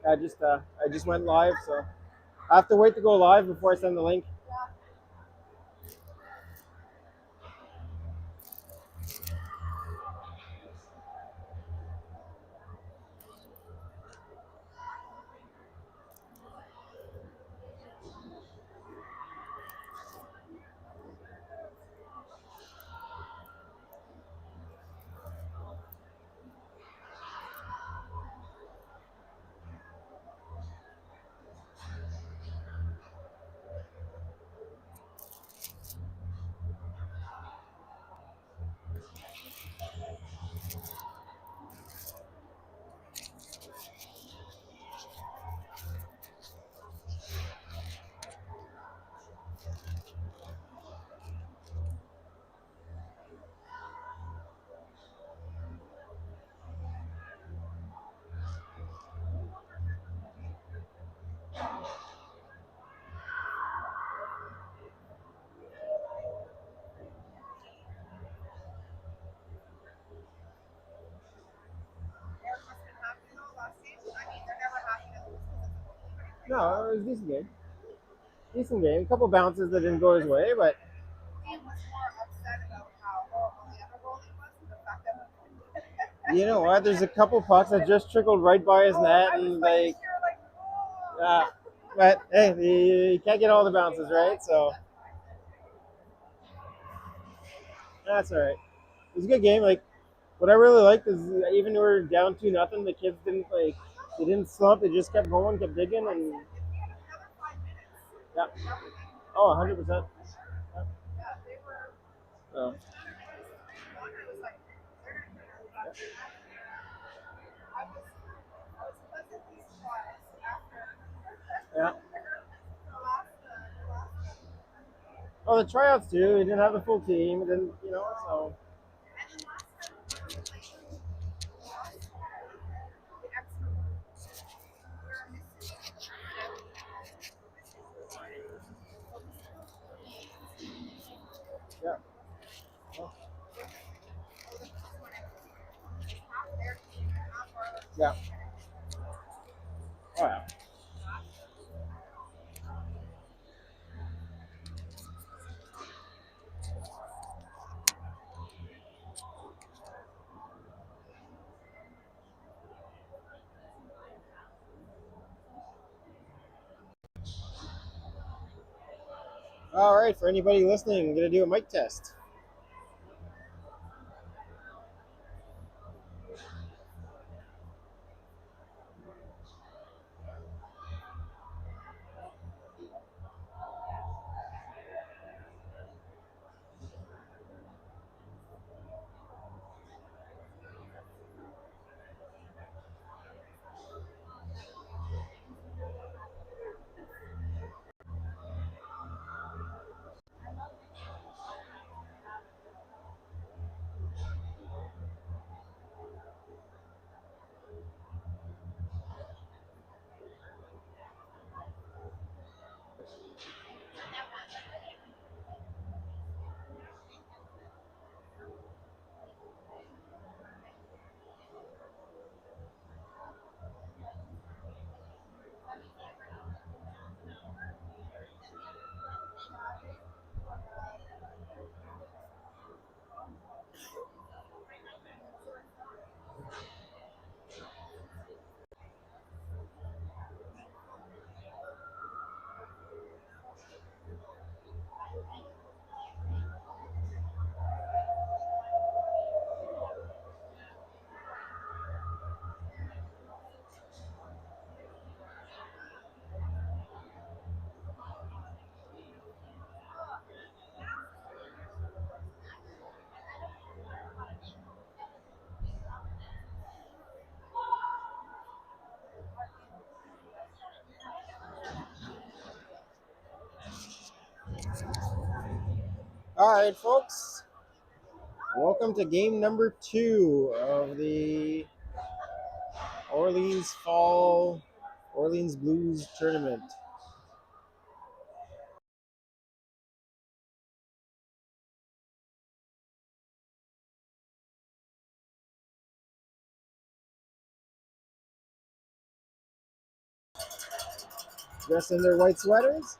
I just went live, so I have to wait to go live before I send the link. No, it was a decent game. Decent game. A couple bounces that didn't go his way, but you know what? There's a couple pucks that just trickled right by his net, and like, but hey, you can't get all the bounces, right? So that's all right. It was a good game. Like, what I really liked is even though we were down 2-0, the kids didn't they didn't slump. They just kept going, kept digging, and yeah. Oh, 100%. So, yeah. Oh, the tryouts too. He didn't have the full team. He didn't, so yeah. Yeah. Oh, yeah. All right. For anybody listening, I'm gonna do a mic test. All right, folks. Welcome to game number 2 of the Orleans Blues tournament. dressed in their white sweaters.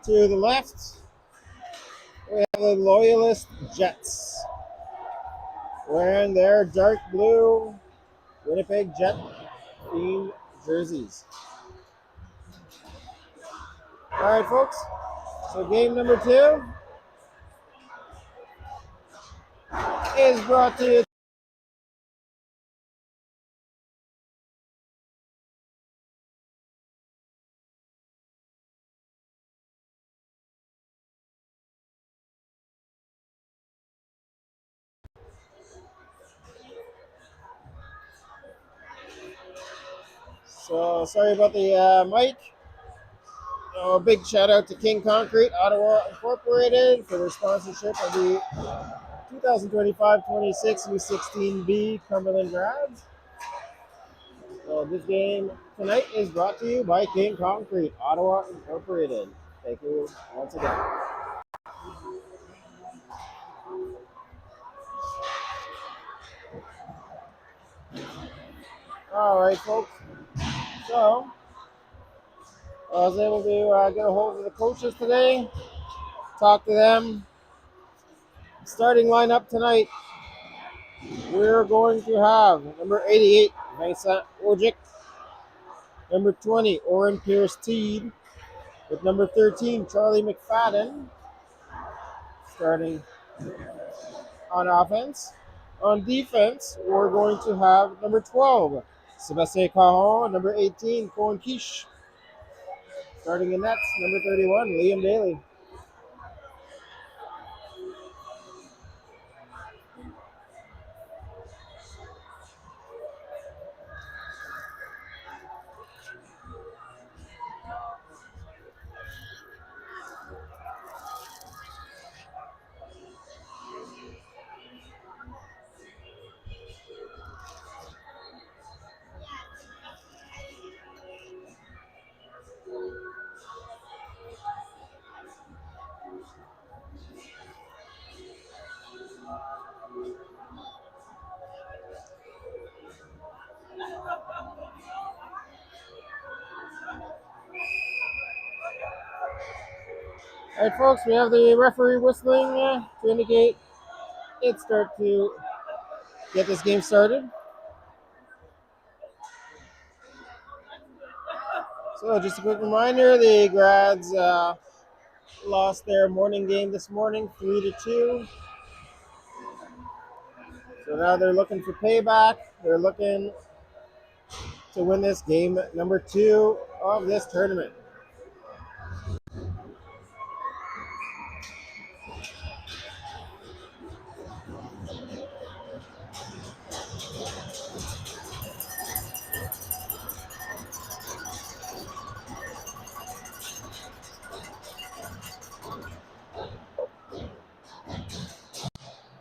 To the left, we have the Loyalist Jets wearing their dark blue Winnipeg Jet themed jerseys. All right, folks. So game number 2 is brought to you. So sorry about the mic. A big shout out to King Concrete Ottawa Incorporated for their sponsorship of the 2025-26 U16B Cumberland Grads. So this game tonight is brought to you by King Concrete Ottawa Incorporated. Thank you once again. All right, folks. So I was able to get a hold of the coaches today, talk to them. Starting lineup tonight, we're going to have number 88, Vincent Ojic, number 20, Oren Pierce-Teed, with number 13, Charlie McFadden, starting on offense. On defense, we're going to have number 12, Sebastien Caron, number 18, Cohen Quiche. Starting in nets, number 31, Liam Daly. All right, folks, we have the referee whistling to indicate it's start to get this game started. So just a quick reminder, the Grads lost their morning game this morning, 3-2. So now they're looking for payback. They're looking to win this game number 2 of this tournament.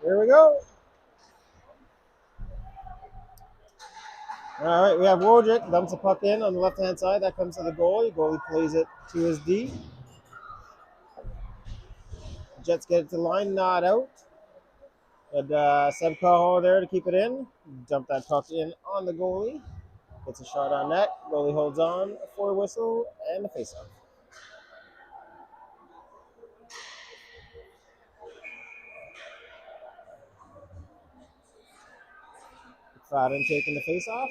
Here we go. All right, we have Wojcik, dumps the puck in on the left-hand side. That comes to the goalie. Goalie plays it to his D. Jets get it to the line, not out. And Seb Cajon there to keep it in. Dump that puck in on the goalie. Gets a shot on net. Goalie holds on for a whistle and a face-off. McFadden taking the face-off.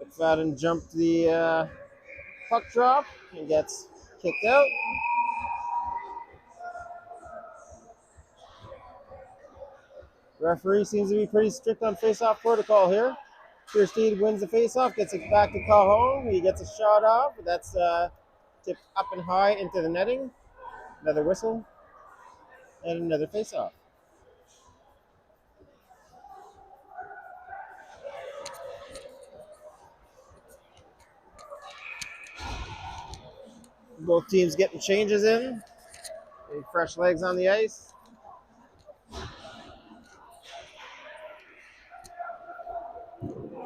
McFadden jumped the puck drop and gets kicked out. Referee seems to be pretty strict on face-off protocol here. Pierce-Teed wins the face-off, gets it back to Cajon. He gets a shot off. That's tipped up and high into the netting. Another whistle and another face-off. Both teams getting changes in. Fresh legs on the ice.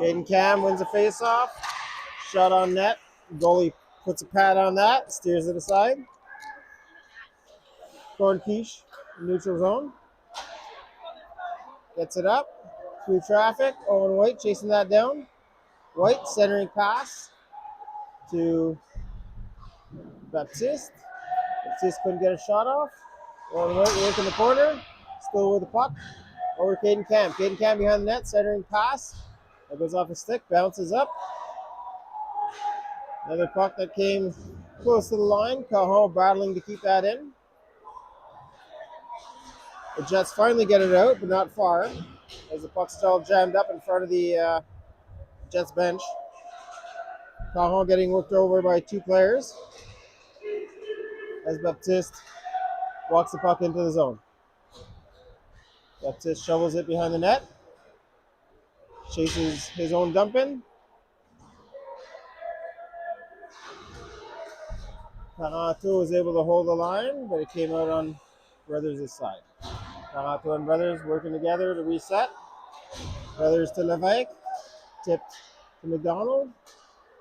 Caden Cam wins a face-off. Shot on net. Goalie puts a pad on that, steers it aside. Cohen Quiche, neutral zone. Gets it up. Through traffic. Owen White chasing that down. White centering pass to Baptiste. Baptiste couldn't get a shot off. Going right, work in the corner. Still with the puck. Over Caden Cam. Caden Cam behind the net, centering pass. That goes off his stick, bounces up. Another puck that came close to the line. Cajon battling to keep that in. The Jets finally get it out, but not far, as the puck's still jammed up in front of the Jets bench. Cajon getting worked over by two players as Baptiste walks the puck into the zone. Baptiste shovels it behind the net, chases his own dump in. Canato was able to hold the line, but it came out on Brothers' side. Canato and Brothers working together to reset. Brothers to Levesque, tipped to McDonald.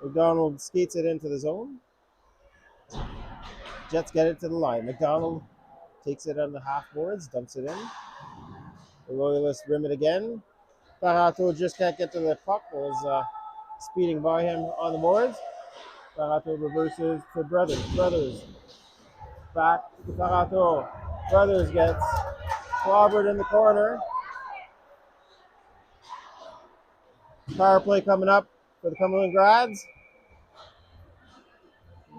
McDonald skates it into the zone. Jets get it to the line. McDonald takes it on the half boards, dumps it in. The Loyalists rim it again. Canato just can't get to the puck. It was speeding by him on the boards. Canato reverses to Brothers. Brothers back to Canato. Brothers gets clobbered in the corner. Power play coming up for the Cumberland Grads.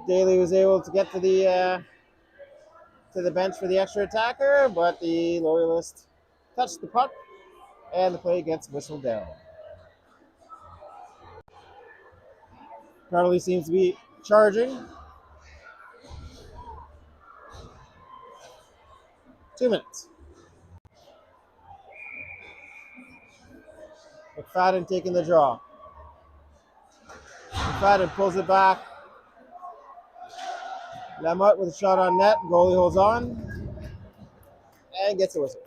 Daly was able to get to the bench for the extra attacker, but the Loyalist touched the puck, and the play gets whistled down. Carly seems to be charging. 2 minutes. McFadden taking the draw. McFadden pulls it back. Lamotte with a shot on net. Goalie holds on and gets a whistle.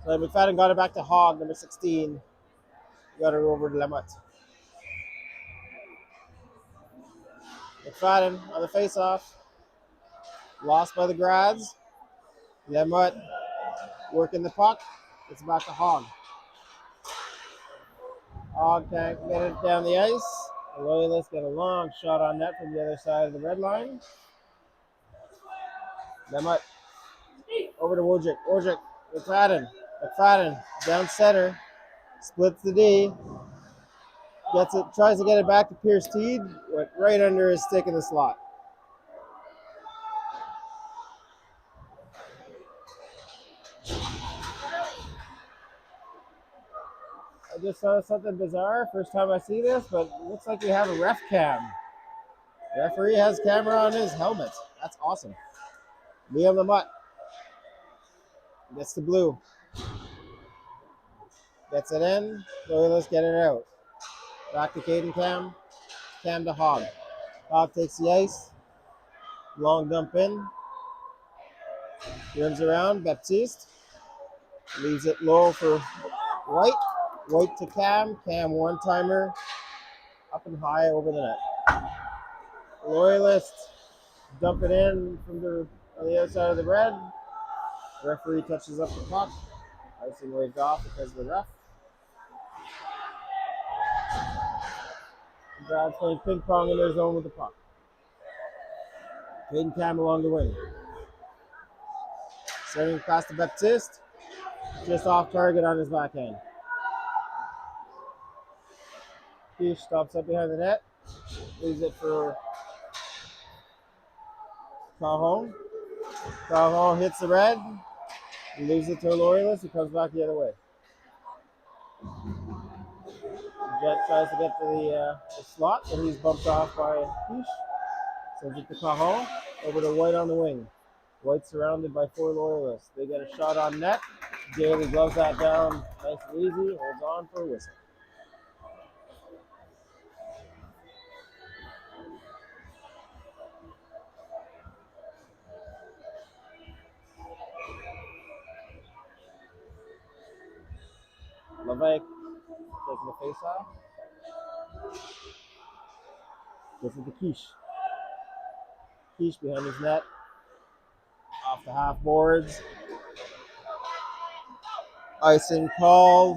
So McFadden got it back to Hogg, number 16. Got it over to Lamotte. McFadden on the face-off. Lost by the Grads. Lamotte working the puck. It's back to Hogg. Hogg can't get it down the ice. The Loyalists get a long shot on net from the other side of the red line. Lamotte over to Wojcik. Wojcik, McFadden. McFadden down center. Splits the D. Gets it, tries to get it back to Pierce Teed. Went right under his stick in the slot. I just saw something bizarre. First time I see this, but it looks like we have a ref cam. Referee has camera on his helmet. That's awesome. Liam Lamotte gets the blue. Gets it in. Loyalists get it out. Back to Caden Cam. Cam to Hogg. Hogg takes the ice. Long dump in. Rims around. Baptiste. Leaves it low for White. White to Cam. Cam one-timer. Up and high over the net. Loyalists dump it in from on the other side of the red. Referee touches up the puck. Icing waved off because of the ref. Brad's playing ping pong in their zone with the puck. Caden Cam along the wing. Sending past to Baptiste. Just off target on his backhand. He stops up behind the net. Leaves it for Cajon. Cajon hits the red. He leaves it to a Loyalist. He comes back the other way. Jet tries to get to the slot, but he's bumped off by Kish. Sends it to Cajon. Over to White on the wing. White surrounded by 4 Loyalists. They get a shot on net. Daly gloves that down nice and easy. Holds on for a whistle. Levesque taking the face off. This is the Quiche. Quiche behind his net. Off the half boards. Icing called.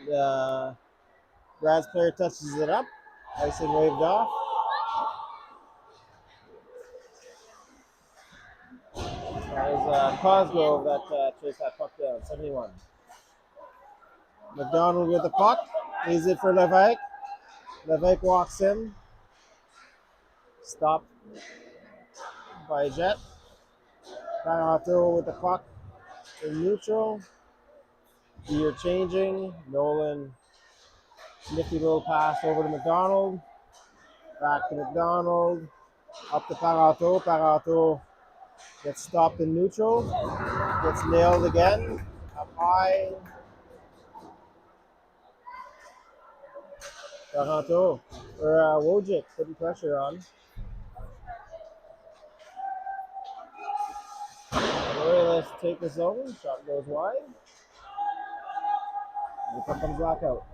The Brad's player touches it up. Icing waved off. That was Cosgrove that chased that puck down, 71. McDonald with the puck. Leaves it for Levesque. Levesque walks in. Stopped by Jet. Panato with the puck in neutral. Gear changing. Nolan. Nifty little pass over to McDonald. Back to McDonald. Up to Panato. Panato gets stopped in neutral. Gets nailed again. Up high. Panato. Or Wojcik putting pressure on. Loyalist take the zone. Shot goes wide. The puck comes back out.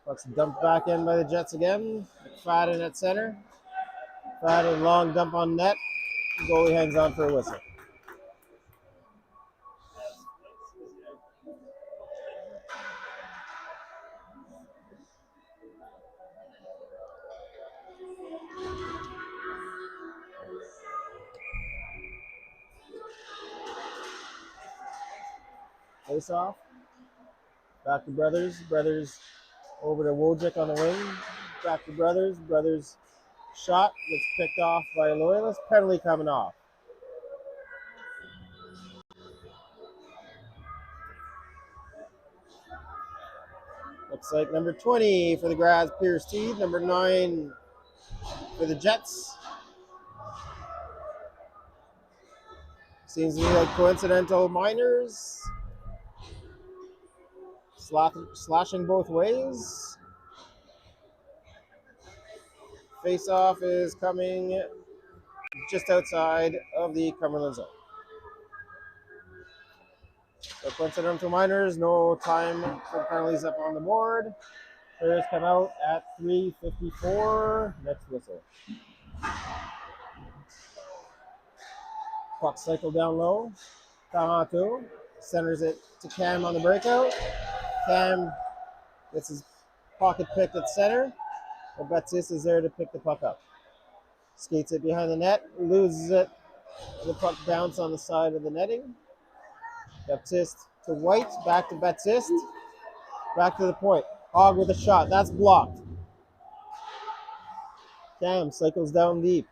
Puck's dumped back in by the Jets again. McFadden at center. McFadden long dump on net. Goalie hangs on for a whistle. Face off. Back to Brothers. Brothers over to Wojcik on the wing. Back to Brothers. Brothers shot gets picked off by a Loyalist. Penalty coming off. Looks like number 20 for the Grads, Pierce Teed. Number 9 for the Jets. Seems to be like coincidental minors. Slashing both ways. Face-off is coming just outside of the Cumberland zone. So coincidental minors, no time for penalties up on the board. Players come out at 3:54. Next whistle. Puck cycle down low. Taranto centers it to Cam on the breakout. Cam gets his pocket picked at center. But Baptiste is there to pick the puck up. Skates it behind the net, loses it. The puck bounce on the side of the netting. Baptiste to White, back to Baptiste. Back to the point. Hogg with a shot. That's blocked. Cam cycles down deep.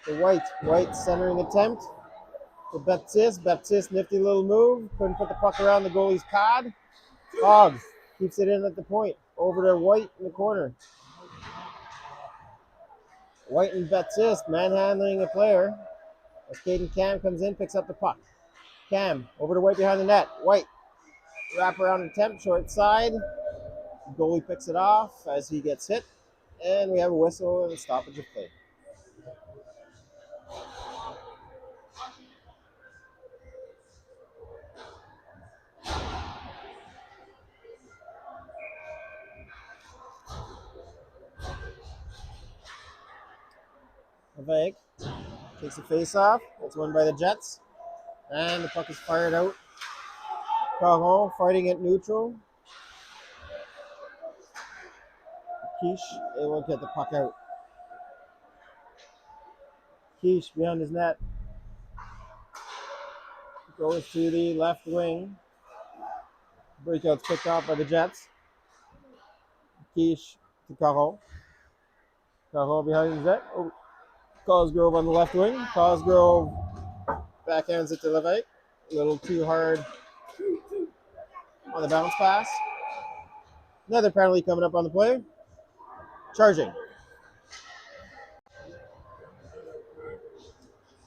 To White. White centering attempt. To Baptiste. Baptiste, nifty little move. Couldn't put the puck around the goalie's pad. Hogg keeps it in at the point. Over to White in the corner. White and Baptiste manhandling a player. As Caden Cam comes in, picks up the puck. Cam over to White behind the net. White wrap around attempt, short side. Goalie picks it off as he gets hit. And we have a whistle and a stoppage of play. Levesque takes the face off. It's won by the Jets. And the puck is fired out. Caron fighting at neutral. Quiche able to get the puck out. Quiche behind his net. Goes to the left wing. Breakout's picked off by the Jets. Quiche to Caron. Caron behind his net. Oh, Cosgrove on the left wing. Cosgrove backhands it to Levesque. A little too hard on the bounce pass. Another penalty coming up on the play. Charging.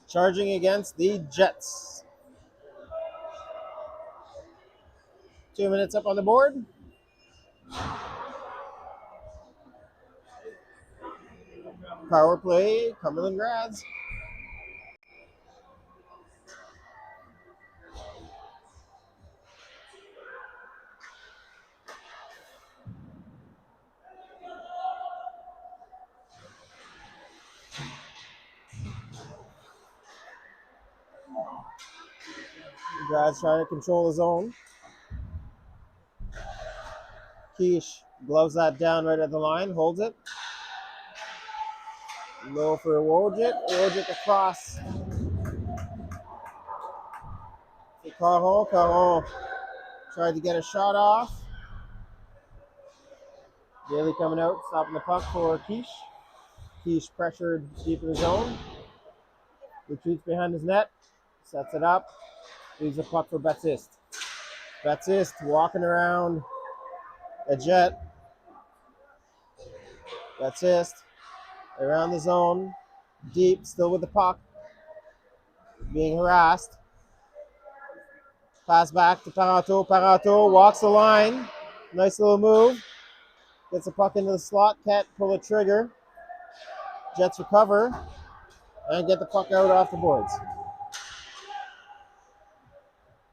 Charging against the Jets. 2 minutes up on the board. Power play, Cumberland Grads. Grads trying to control the zone. Quiche gloves that down right at the line, holds it. Low for Wojcik. Wojcik across. Caron. Caron tried to get a shot off. Daly coming out, stopping the puck for Quiche. Quiche pressured deep in the zone. Retreats behind his net. Sets it up. Leaves the puck for Baptiste. Baptiste walking around a Jet. Baptiste around the zone. Deep, still with the puck. Being harassed. Pass back to Parenteau. Parenteau walks the line. Nice little move. Gets the puck into the slot. Can't pull the trigger. Jets recover and get the puck out off the boards.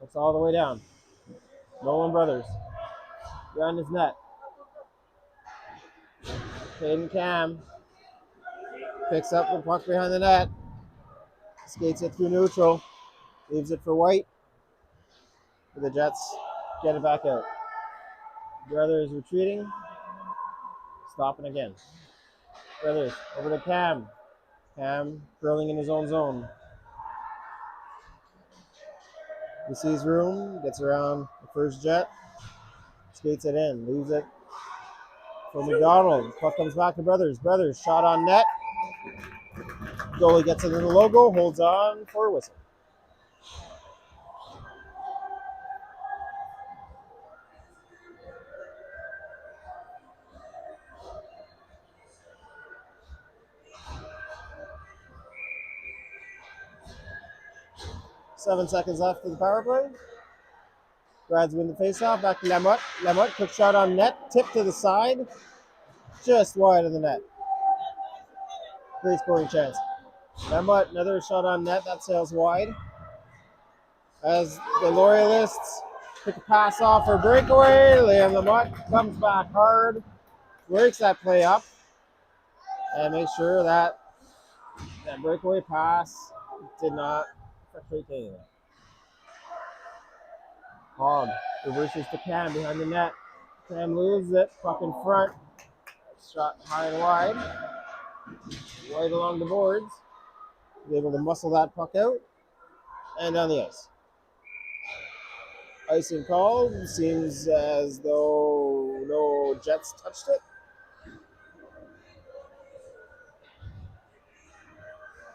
Looks all the way down. Nolan Brothers. Behind his net. Caden Cam picks up the puck behind the net. Skates it through neutral. Leaves it for White. The Jets get it back out. Brothers retreating. Stopping again. Brothers over to Cam. Cam curling in his own zone. He sees room. Gets around the first Jet. Skates it in. Leaves it for McDonald. Puck comes back to Brothers. Brothers shot on net. Goalie gets it in the logo. Holds on for a whistle. Seven seconds left of the power play. Brads win the faceoff. Back to Lamotte. Lamotte, quick shot on net. Tip to the side. Just wide of the net. Great scoring chance. Lamotte, another shot on net. That sails wide. As the Loyalists pick a pass off for breakaway. Liam Lamotte comes back hard. Breaks that play up. And makes sure that breakaway pass did not frustrate anything. Hogg reverses to Cam behind the net. Cam loses it. Puck in front. Shot high and wide. Right along the boards. He's able to muscle that puck out. And down the ice. Icing called. Seems as though no Jets touched it.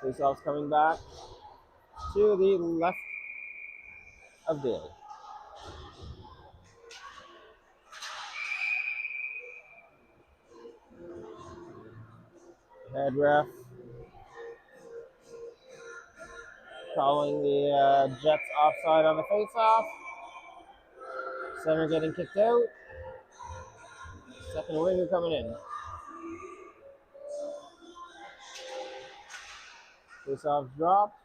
Faceoff's coming back to the left of Daly. Head ref calling the Jets offside on the faceoff. Center getting kicked out. Second winger coming in. Faceoff dropped.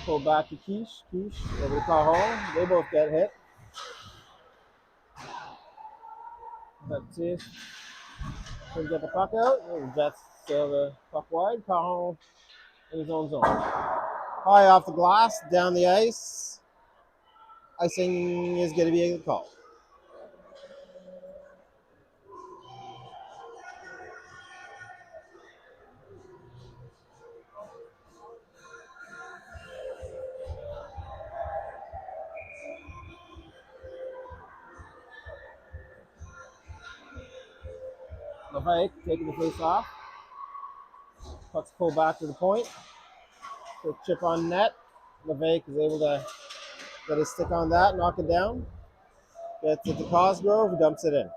Pulled back to Quiche. Quiche over to Cajon. They both get hit. Baptiste couldn't get the puck out. The Jets sail the puck wide. Cajon in his own zone. High off the glass, down the ice. Icing is going to be a good call. Levesque taking the face off. Puck's pulled back to the point. Quick chip on net. Levesque is able to get his stick on that, knock it down. Gets it to Cosgrove, dumps it in.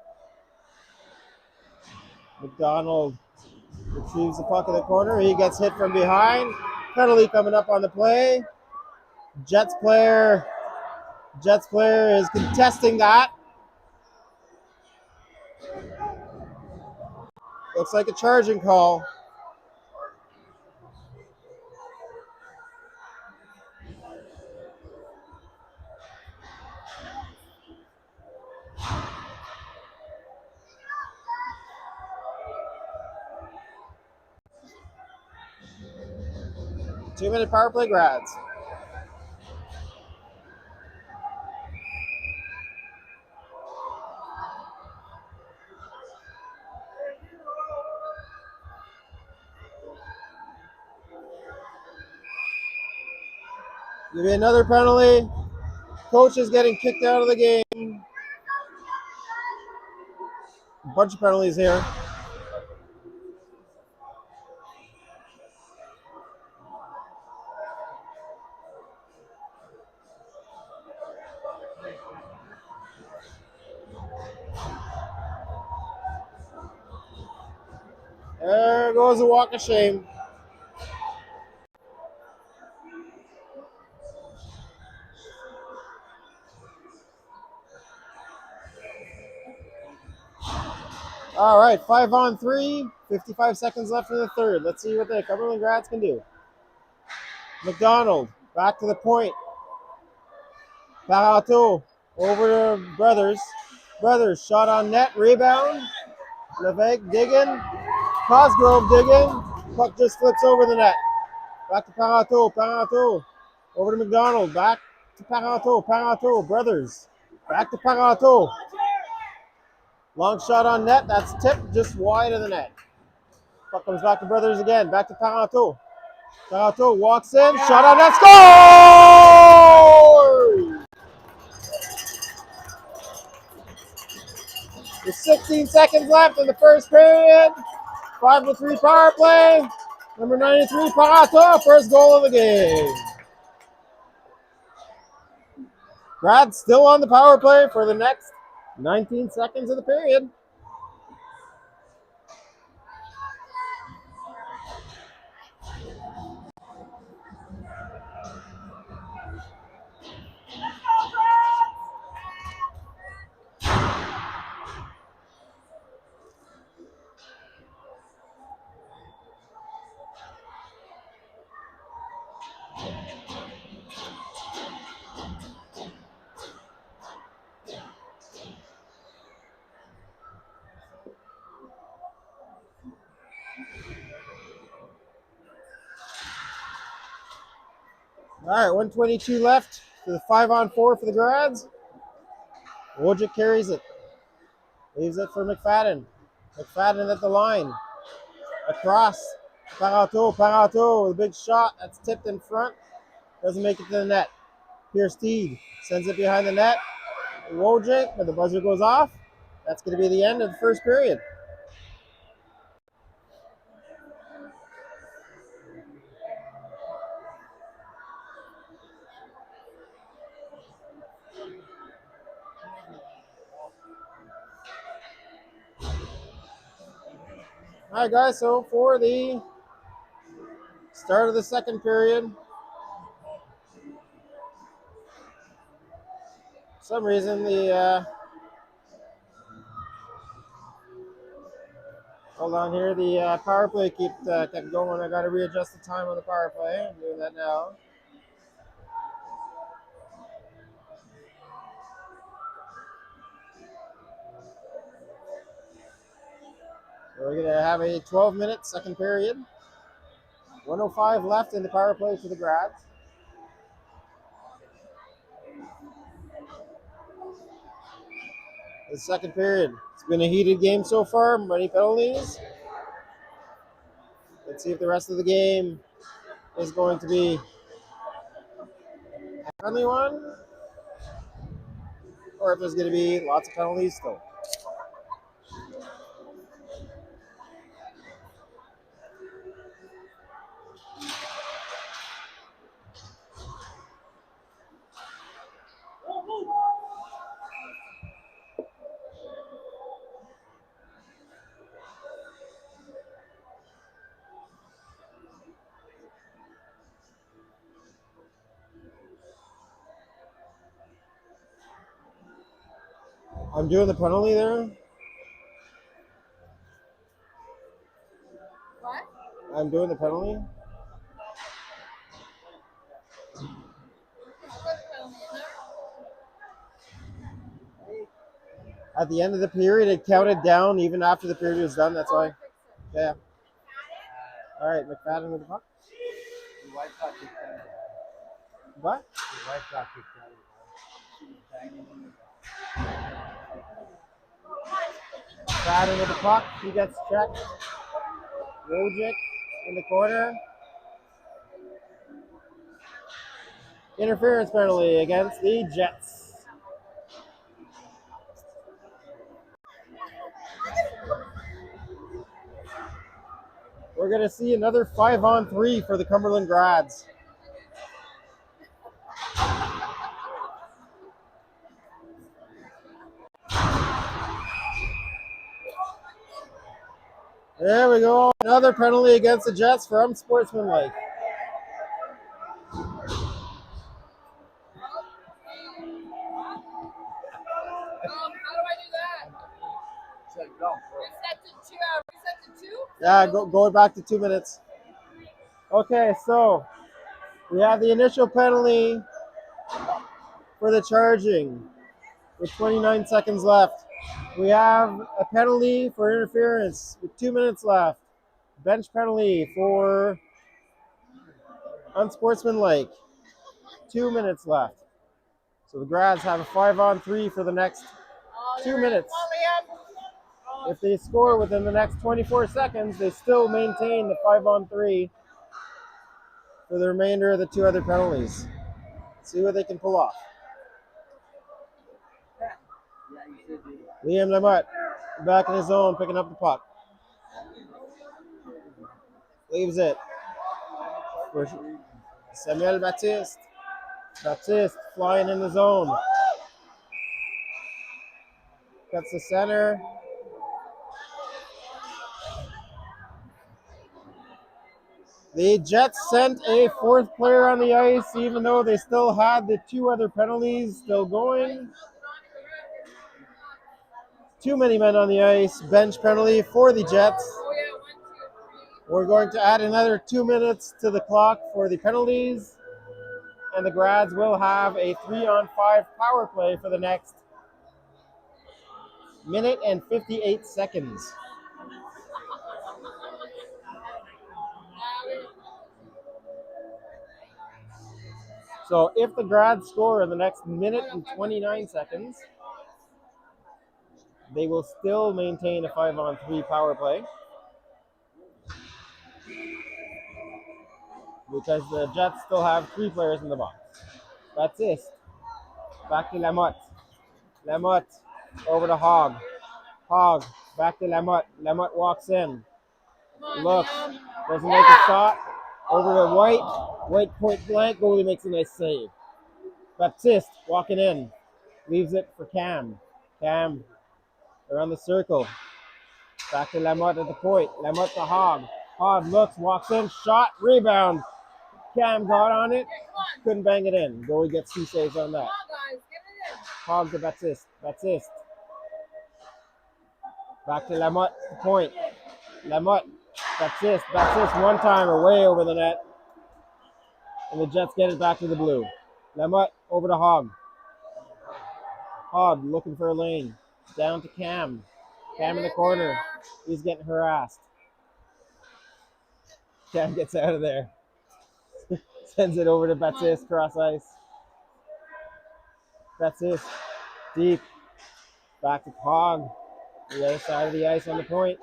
McDonald retrieves the puck in the corner. He gets hit from behind. Penalty coming up on the play. Jets player is contesting that. Looks like a charging call. Two-minute power play, Grads. Give me another penalty. Coach is getting kicked out of the game. A bunch of penalties here. There goes a walk of shame. All right, 5-on-3, 55 seconds left in the third. Let's see what the Cumberland Grads can do. McDonald, back to the point. Parato, over to Brothers. Brothers, shot on net, rebound. Levesque digging. Cosgrove digging. Puck just flips over the net. Back to Parato, Parato. Over to McDonald, back to Parato, Parato. Brothers, back to Parato. Long shot on net, that's tipped just wide of the net. Puck comes back to Brothers again, back to Parato. Parato walks in, shot on net, score! With 16 seconds left in the first period. 5-3 power play. Number 93, Parato, first goal of the game. Brad still on the power play for the next 19 seconds of the period. All right, 122 left to the 5-on-4 for the Grads. Wojcik carries it. Leaves it for McFadden. McFadden at the line. Across. Parato, Parato with a big shot. That's tipped in front. Doesn't make it to the net. Pierce Teague sends it behind the net. Wojcik, but the buzzer goes off. That's going to be the end of the first period. All right, guys, so for the start of the second period, for some reason the hold on here, the power play kept going. I got to readjust the time on the power play. I'm doing that now. So we're going to have a 12-minute second period. 105 left in the power play for the Grads. The second period. It's been a heated game so far. Many penalties. Let's see if the rest of the game is going to be a friendly one, or if there's going to be lots of penalties still. I'm doing the penalty there. What? I'm doing the penalty. At the end of the period, it counted down even after the period was done. That's why. Yeah. All right, McFadden with the puck. What? McFadden with the puck. He gets checked. Wojcik in the corner. Interference penalty against the Jets. We're going to see another 5-on-3 for the Cumberland Grads. There we go. Another penalty against the Jets for unsportsmanlike. Yeah, going back to 2 minutes. Okay, so we have the initial penalty for the charging with 29 seconds left. We have a penalty for interference with 2 minutes left. Bench penalty for unsportsmanlike. 2 minutes left. So the Grads have a 5-on-3 for the next 2 minutes. If they score within the next 24 seconds, they still maintain the 5-on-3 for the remainder of the 2 other penalties. See what they can pull off. Liam Lamotte back in his zone, picking up the puck. Leaves it for Samuel Baptiste. Baptiste flying in the zone. Cuts the center. The Jets sent a 4th player on the ice, even though they still had the 2 other penalties still going. Too many men on the ice. Bench penalty for the Jets. We're going to add another 2 minutes to the clock for the penalties. And the Grads will have a 3-on-5 power play for the next minute and 58 seconds. So if the Grads score in the next minute and 29 seconds, they will still maintain a 5-on-3 power play, because the Jets still have 3 players in the box. That's it. Back to Lamotte. Lamotte over to Hogg. Hogg back to Lamotte. Lamotte walks in. Looks. Doesn't make a shot. Over to White. White point blank. Goalie makes a nice save. Baptiste walking in. Leaves it for Cam. Cam around the circle. Back to Lamotte at the point. Lamotte to Hogg. Hogg looks, walks in, shot, rebound. Cam got on it. Couldn't bang it in. Goalie gets 2 saves on that. Hogg to Baptiste. Baptiste. Back to Lamotte at the point. Lamotte. Baptiste. Baptiste one-timer way over the net. And the Jets get it back to the blue. Lamotte over to Hogg. Hogg looking for a lane. Down to Cam. Cam in the corner. He's getting harassed. Cam gets out of there. Sends it over to Baptiste, cross ice. Baptiste, deep. Back to Hogg. The other side of the ice on the point.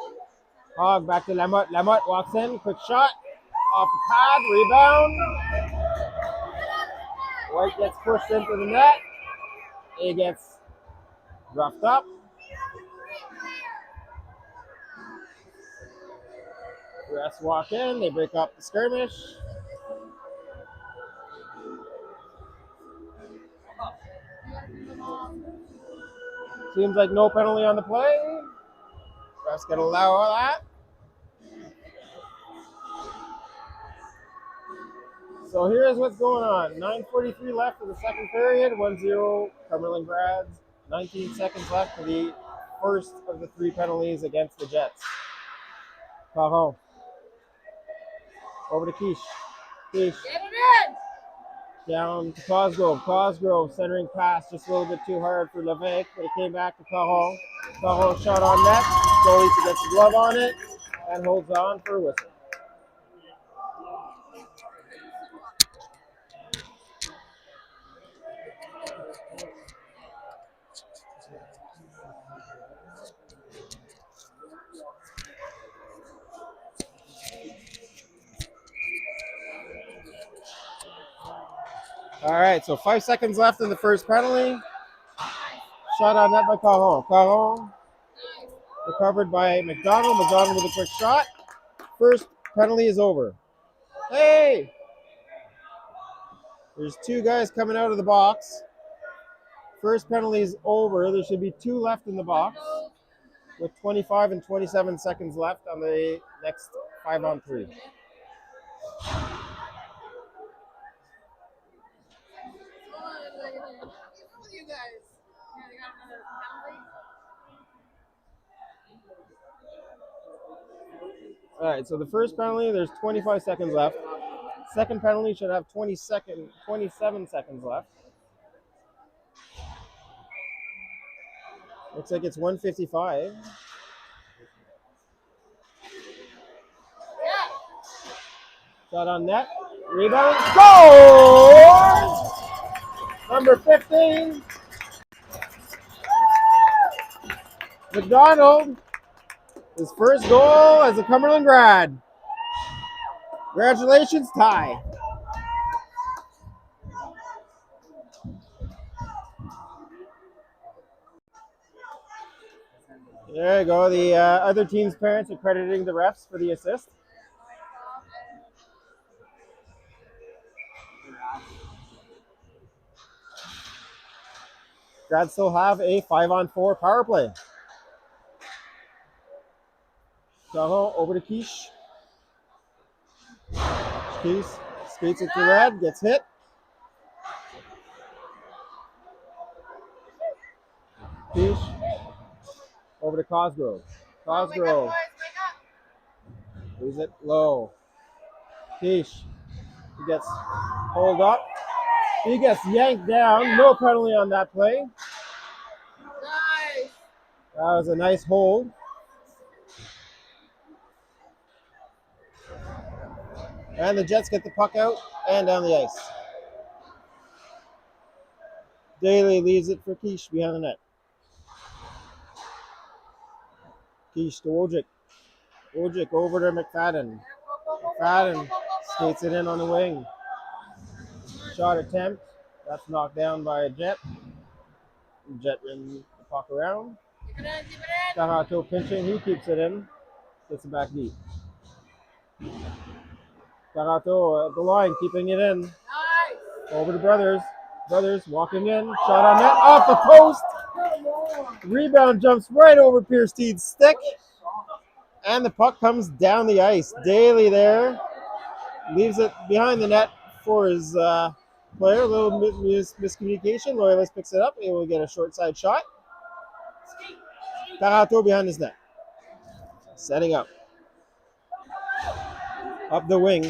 Hogg back to Lamotte. Lamotte walks in, quick shot. Off the pad, rebound. White gets pushed into the net. He gets roughed up. Refs walk in, they break up the skirmish. Seems like no penalty on the play. Refs gonna allow that. So here's what's going on. 9:43 left in the second period. 1-0 Cumberland Grads. 19 seconds left for the first of the 3 penalties against the Jets. Caron. Over to Quiche. Quiche. Get it in! Down to Cosgrove. Cosgrove centering pass just a little bit too hard for Levesque, but it came back to Caron. Caron shot on net. Goalie gets the glove on it and holds on for a whistle. All right, so 5 seconds left in the first penalty. Shot on net by Caron. Caron recovered by McDonald. McDonald with a quick shot. First penalty is over. Hey! There's 2 guys coming out of the box. First penalty is over. There should be 2 left in the box with 25 and 27 seconds left on the next 5-on-3. All right, so the first penalty, there's 25 seconds left. Second penalty should have 27 seconds left. Looks like it's 1:55. Shot on net. Rebound. Goal! Number 15. McDonald. His first goal as a Cumberland grad. Congratulations, Ty. There you go. The other team's parents are crediting the refs for the assist. Grads still have a 5-on-4 power play. Caron over to Quiche. Quiche skates it to red, gets hit. Quiche over to Cosgrove. Cosgrove leaves it low. Quiche, he gets pulled up. He gets yanked down. No penalty on that play. Nice. That was a nice hold. And the Jets get the puck out and down the ice. Daly leaves it for Quiche behind the net. Quiche to Wojcik. Wojcik over to McFadden. McFadden skates it in on the wing. Shot attempt. That's knocked down by a Jet. Jet brings the puck around. Carato pinching. He keeps it in. Gets it back deep. Carato at the line, keeping it in. Over to Brothers. Brothers walking in. Shot on net. Off the post. Rebound jumps right over Pierce Teed's stick. And the puck comes down the ice. Daly there. Leaves it behind the net for his player. A little miscommunication. Loyalist picks it up. Able to get a short side shot. Carato behind his net. Setting up. Up the wing.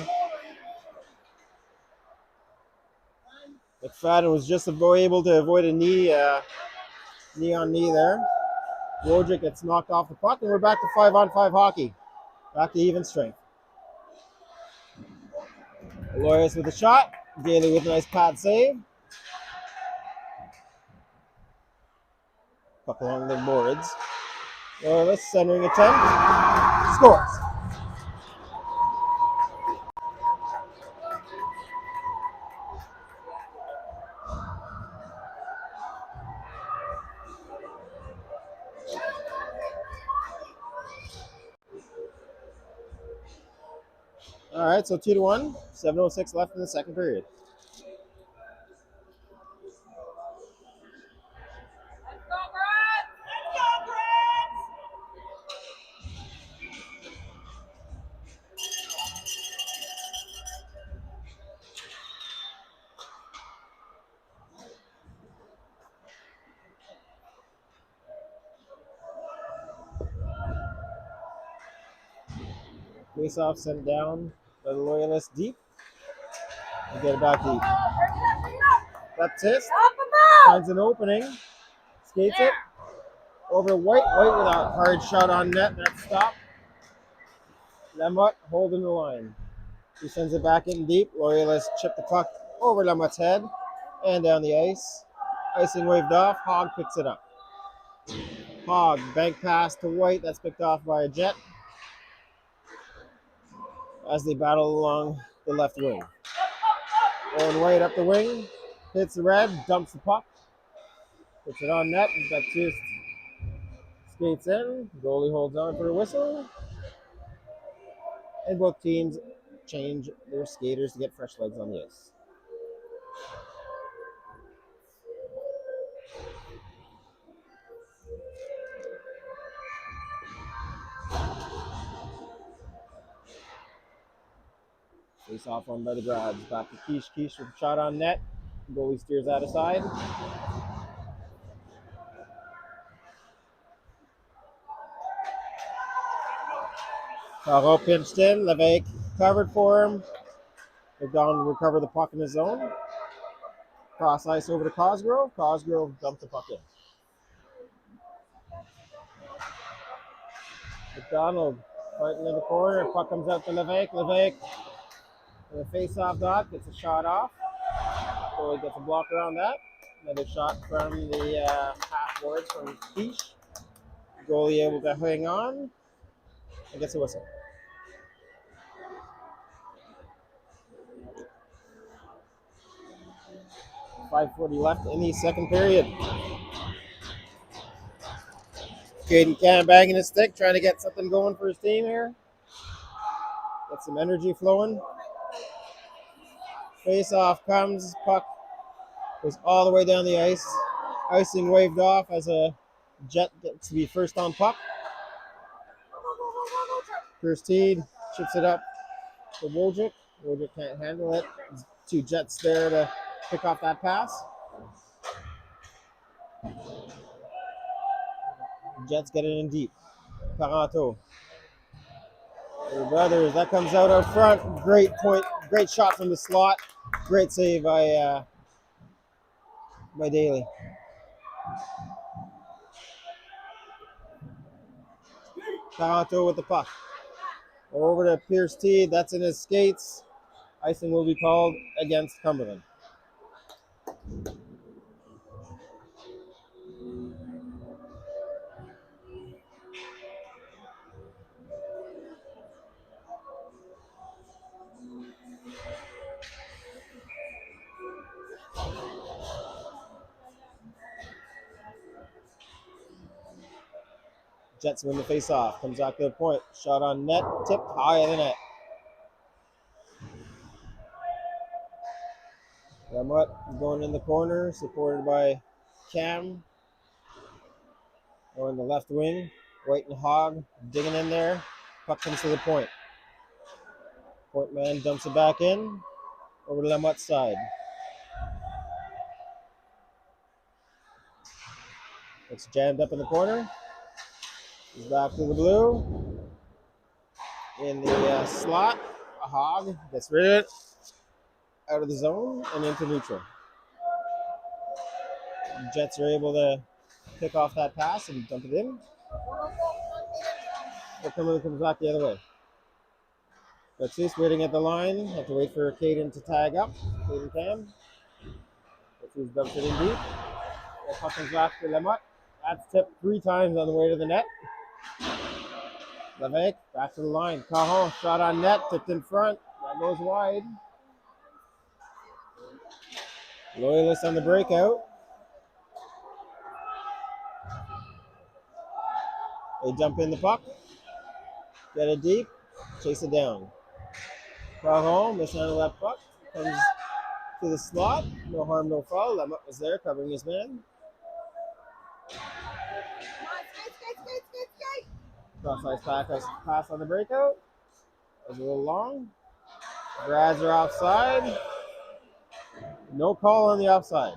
McFadden was just able to avoid a knee on knee there. Wojcik gets knocked off the puck, and we're back to 5-on-5 hockey. Back to even strength. Loyalist with a shot. Daly with a nice pad save. Puck along the boards. Loyalist centering attempt. Scores. All right, so 2-1. 7:06 left in the second period. Face off sent down by the Loyalist deep. And get it back deep. Baptiste finds an opening. Skates it. Over White. White with a hard shot on net. That stop. Lemot holding the line. He sends it back in deep. Loyalist chip the puck over Lemot's head and down the ice. Icing waved off. Hogg picks it up. Hogg bank pass to White. That's picked off by a Jet as they battle along the left wing. Owen White up the wing. hits the red, dumps the puck, puts it on net, and Baptiste skates in. Goalie holds on for a whistle. And both teams change their skaters to get fresh legs on the ice. Face off one by the Grabs. Back to Quiche. Quiche with a shot on net. Goalie steers out of side. Caro pinched in. Levesque covered for him. McDonald recovered the puck in his zone. Cross ice over to Cosgrove. Cosgrove dumped the puck in. McDonald fighting in the corner. Puck comes out to Levesque. Levesque with a face-off dot gets a shot off. Goalie gets a blocker on that. Another shot from the half boards from Quiche. Goalie able to hang on and gets a whistle. 5:40 left in the second period. Caden Cam banging his stick, trying to get something going for his team here. Get some energy flowing. Face off comes, puck goes all the way down the ice. Icing waved off as a Jet gets to be first on puck. First teed, chips it up to Wojcik. Wojcik can't handle it. There's two Jets there to pick off that pass. Jets get it in deep. Paranto. Their brothers, that comes out up front. Great point, great shot from the slot. Great save by Daly. Paranto with the puck. Over to Pierce T. That's in his skates. Icing will be called against Cumberland. Jets win the face-off. Comes out to the point. Shot on net. Tipped high of the net. Ramut going in the corner, supported by Cam. Going the left wing. White and Hogg digging in there. Puck comes to the point. Point man dumps it back in. Over to Lamut's side. It's jammed up in the corner. He's back to the blue. In the slot, a Hogg gets rid of it. Out of the zone and into neutral. Jets are able to pick off that pass and dump it in. But Cumberland comes back the other way. Baptiste waiting at the line. Have to wait for Caden to tag up. Caden Cam. Baptiste dumps it in deep. The puck comes back to Lamut. That's tipped 3 times on the way to the net. Levesque back to the line. Cajon shot on net, tipped in front. That goes wide. Loyalist on the breakout. They dump in the puck. Get it deep. Chase it down. Cajon mishandled that puck. Comes to the slot. No harm, no foul. Lamut was there covering his man. Cross-ice pass on the breakout. That was a little long. Brads are offside. No call on the offside.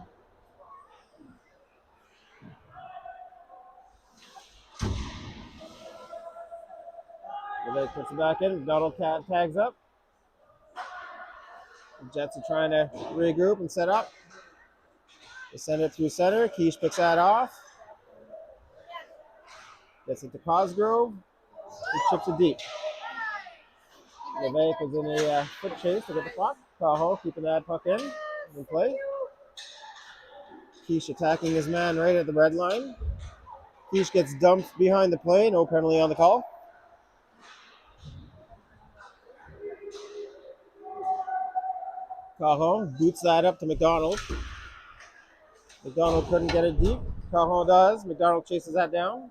Levesque puts it back in. Donald tags up. The Jets are trying to regroup and set up. They send it through center. Quiche picks that off. Gets it to Cosgrove. He chips it deep. Levesque is in a foot chase to get the puck. Cajon keeping that puck in play. Quiche attacking his man right at the red line. Quiche gets dumped behind the play. No penalty on the call. Cajon boots that up to McDonald. McDonald couldn't get it deep. Cajon does. McDonald chases that down.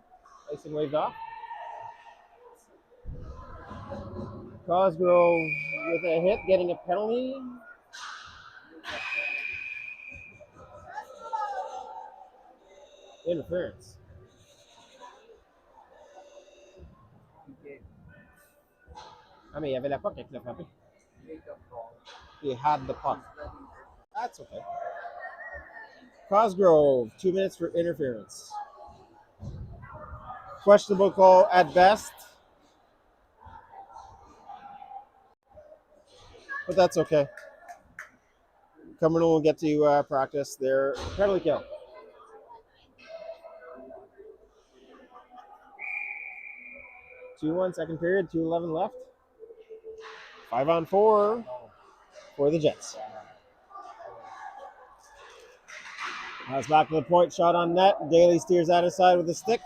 Icing waved off. Cosgrove with a hit, getting a penalty. Interference. Ah, mais il y avait la puck avec le frappé. He had the puck. That's okay. Cosgrove, 2 minutes for interference. Questionable call at best. But that's okay. Cumberland will get to practice their penalty kill. 2-1 second period, 2:11 left. 5-on-4 for the Jets. Pass back to the point, shot on net. Daly steers out of side with a stick.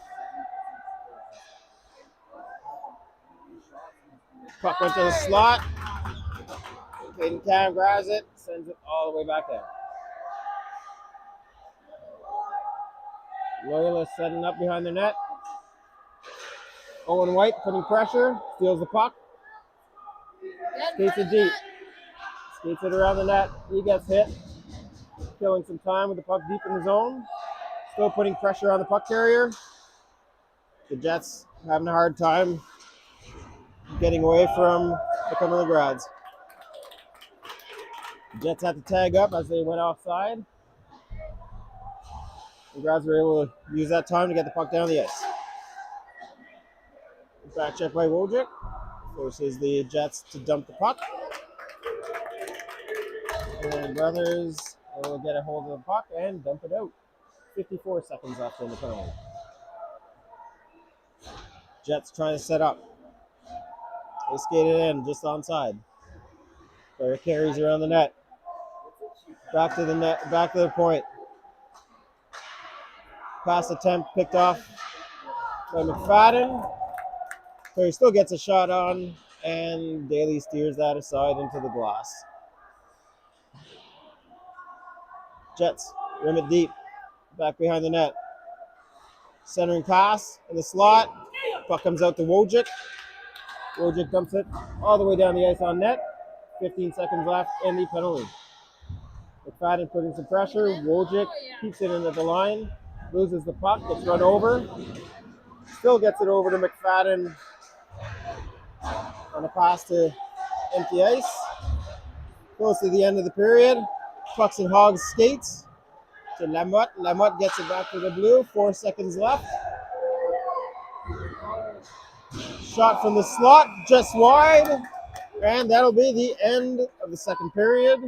Puck went to the slot. Caden Cam grabs it, sends it all the way back there. Loyalist setting up behind the net. Owen White putting pressure, steals the puck. Skates it deep. Skates it around the net. He gets hit. Killing some time with the puck deep in the zone. Still putting pressure on the puck carrier. The Jets having a hard time getting away from the Cumberland Grads. The Jets had to tag up as they went offside. The Grads were able to use that time to get the puck down the ice. Back check by Wojcik. Forces the Jets to dump the puck. And Brothers will get a hold of the puck and dump it out. 54 seconds left in the penalty. Jets trying to set up. They skated in just onside. Player carries around the net. Back to the net, back to the point. Pass attempt picked off by McFadden. Player still gets a shot on, and Daly steers that aside into the glass. Jets rim it deep, back behind the net. Centering pass in the slot. Puck comes out to Wojcik. Wojcik dumps it all the way down the ice on net. 15 seconds left in the penalty. McFadden putting some pressure. Wojcik keeps it in at the line. Loses the puck. Gets run over. Still gets it over to McFadden on a pass to empty ice. Close to the end of the period. Pucks and Hogs skates to Lamotte. Lamotte gets it back to the blue. 4 seconds left. Shot from the slot, just wide. And that'll be the end of the second period.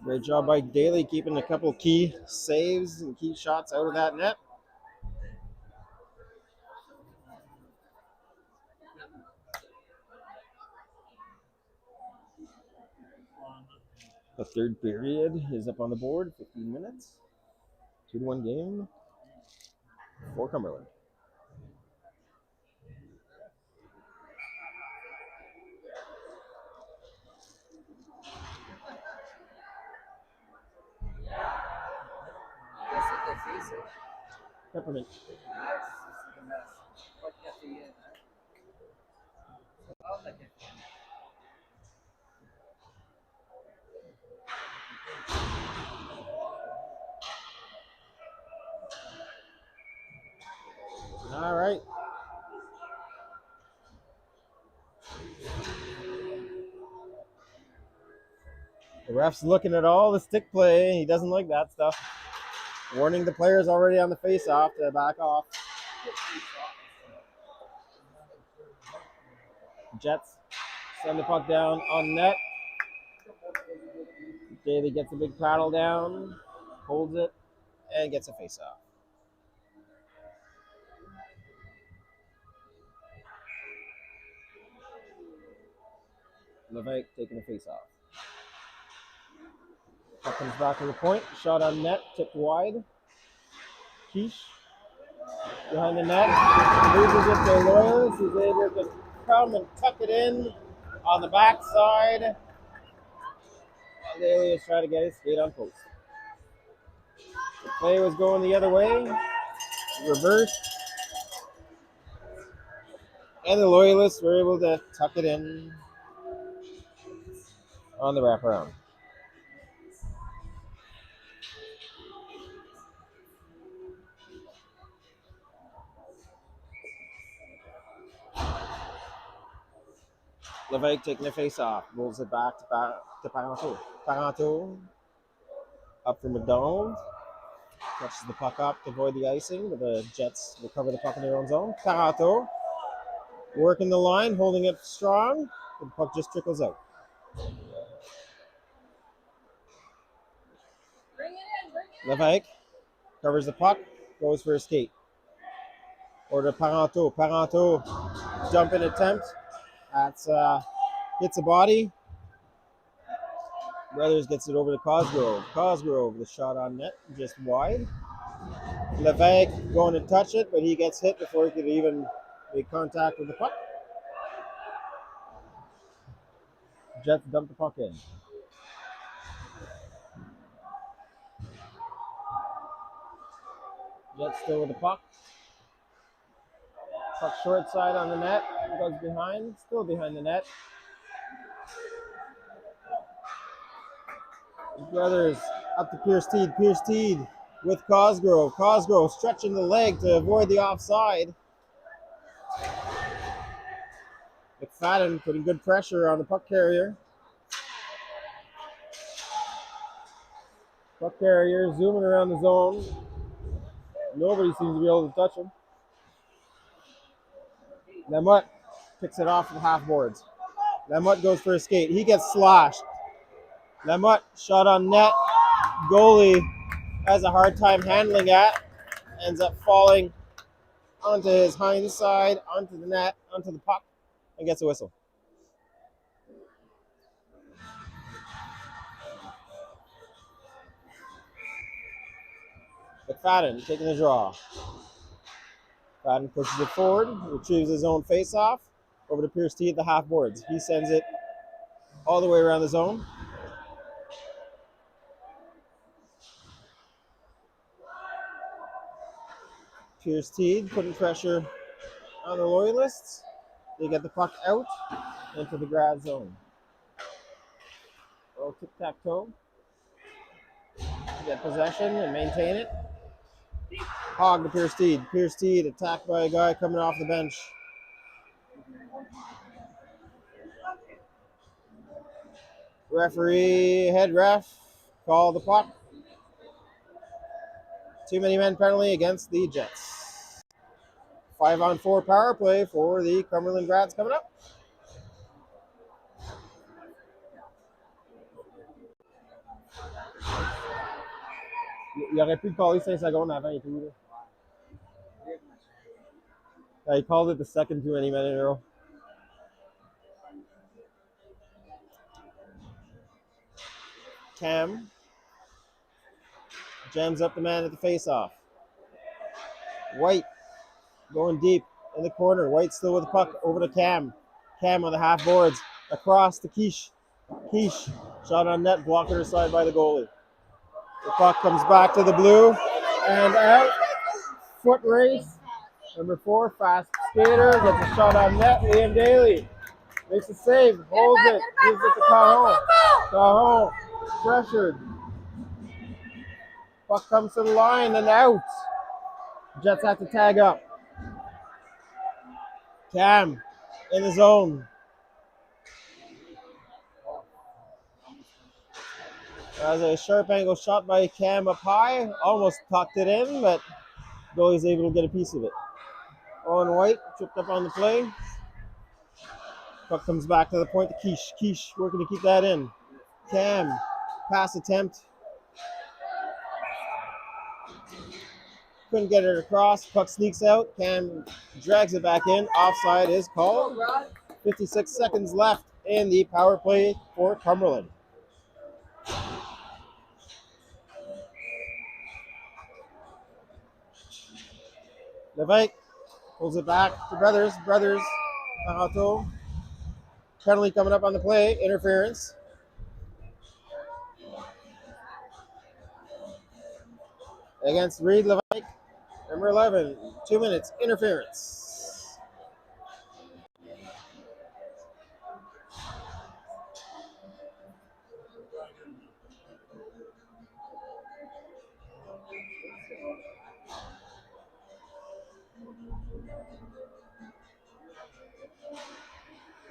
Great job by Daly keeping a couple key saves and key shots out of that net. The third period is up on the board, 15 minutes. 2-1 game for Cumberland. Peppermint. All right. The ref's looking at all the stick play. He doesn't like that stuff. Warning the players already on the face-off to back off. Jets send the puck down on net. Daly gets a big paddle down, holds it, and gets a face-off. Levesque taking a face-off. Puck comes back to the point. Shot on net, tipped wide. Quiche behind the net. Loses it to Loyalist, who's able to come and tuck it in on the backside. Daly is trying to get his skate on post. The play was going the other way. Reversed. And the Loyalists were able to tuck it in on the wraparound. Levesque taking the face off. Rolls it back to Paranto. Paranto up for McDonald. Touches the puck up to avoid the icing, but the Jets recover the puck in their own zone. Paranto working the line, holding it strong. The puck just trickles out. Levesque covers the puck, goes for a skate. Or to Paranto. Paranto jump in attempt. That's hits a body. Brothers gets it over to Cosgrove. Cosgrove, the shot on net, just wide. Levesque going to touch it, but he gets hit before he could even make contact with the puck. Jets dump the puck in. Jets still with the puck. Puck short side on the net. Goes behind, still behind the net. Brothers up to Pierce Teed. Pierce Teed with Cosgrove. Cosgrove stretching the leg to avoid the offside. McFadden putting good pressure on the puck carrier. Puck carrier zooming around the zone. Nobody seems to be able to touch him. Lamotte picks it off the half boards. Lamotte goes for a skate. He gets sloshed. Lamotte shot on net. Goalie has a hard time handling that. Ends up falling onto his hind side, onto the net, onto the puck, and gets a whistle. McFadden taking the draw. McFadden pushes it forward, retrieves his own face-off, over to Pierce T at the half boards. He sends it all the way around the zone. Pierce T putting pressure on the Loyalists. They get the puck out into the grad zone. Little tic-tac-toe. Get possession and maintain it. Hog to Pierce Teed. Pierce Teed attacked by a guy coming off the bench. Referee, head ref, call the puck. Too many men penalty against the Jets. 5-on-4 power play for the Cumberland Grads coming up. Il aurait pu le caller 5 secondes avant et tout. He called it the second too many men in a row. Cam jams up the man at the face-off. White going deep in the corner. White still with the puck over to Cam. Cam on the half boards. Across to Quiche. Quiche shot on net, blocked her side by the goalie. The puck comes back to the blue and out. Foot race. Number 4, fast skater, gets a shot on net. Liam Daly makes a save, holds it, gives it to Cajon. Cajon pressured. Puck comes to the line and out. Jets have to tag up. Cam in the zone. That was a sharp angle shot by Cam up high. Almost tucked it in, but goalie's able to get a piece of it. Owen White tripped up on the play. Puck comes back to the point to Quiche. Quiche working to keep that in. Cam, pass attempt. Couldn't get it across. Puck sneaks out. Cam drags it back in. Offside is called. 56 seconds left in the power play for Cumberland. Levite pulls it back to Brothers. Brothers, Parato. Penalty coming up on the play. Interference. Against Reed Levite. Number 11. 2 minutes. Interference.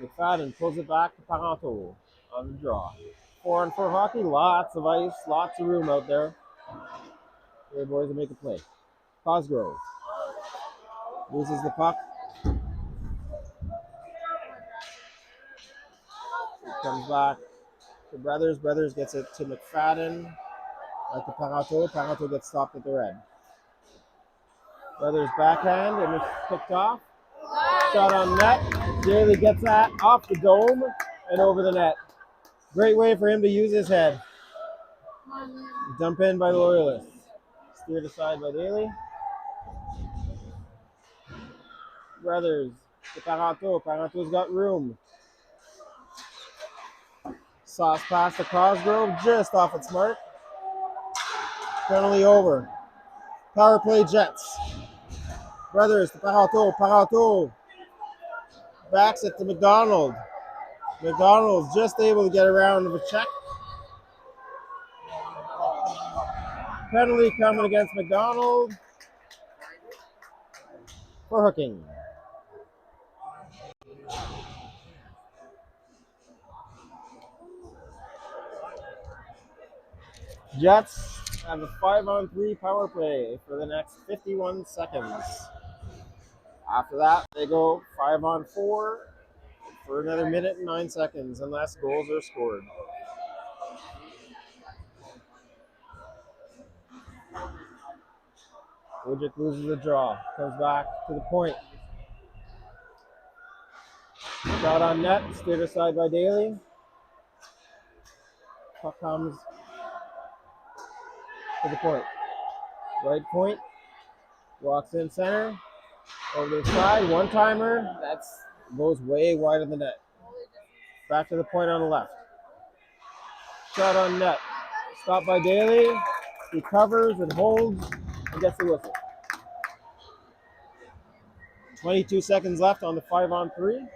McFadden pulls it back to Paranto on the draw. 4-on-4 hockey, lots of ice, lots of room out there. Here, boys, to make a play. Cosgrove loses the puck. It comes back to Brothers. Brothers gets it to McFadden. Back to Paranto. Paranto gets stopped at the red. Brothers backhand and it's picked off. Shot on net. Daly gets that off the dome and over the net. Great way for him to use his head. Dump in by the Loyalists. Steered aside by Daly. Brothers to Paranto. Paranto's got room. Sauce pass to Cosgrove just off its mark. Penalty over. Power play Jets. Brothers to Paranto. Paranto backs it to McDonald. McDonald's just able to get around with a check. Penalty coming against McDonald for hooking. Jets have a 5-on-3 power play for the next 51 seconds. After that, they go 5-on-4 for another minute and 9 seconds unless goals are scored. Wojcik loses the draw, comes back to the point. Shot on net, steered aside by Daly. Puck comes to the point. Right point, walks in center, over the side, one-timer, that's goes way wide of the net. Back to the point on the left. Shot on net, stopped by Daly. He covers and holds and gets the whistle. 22 seconds left on the 5-on-3.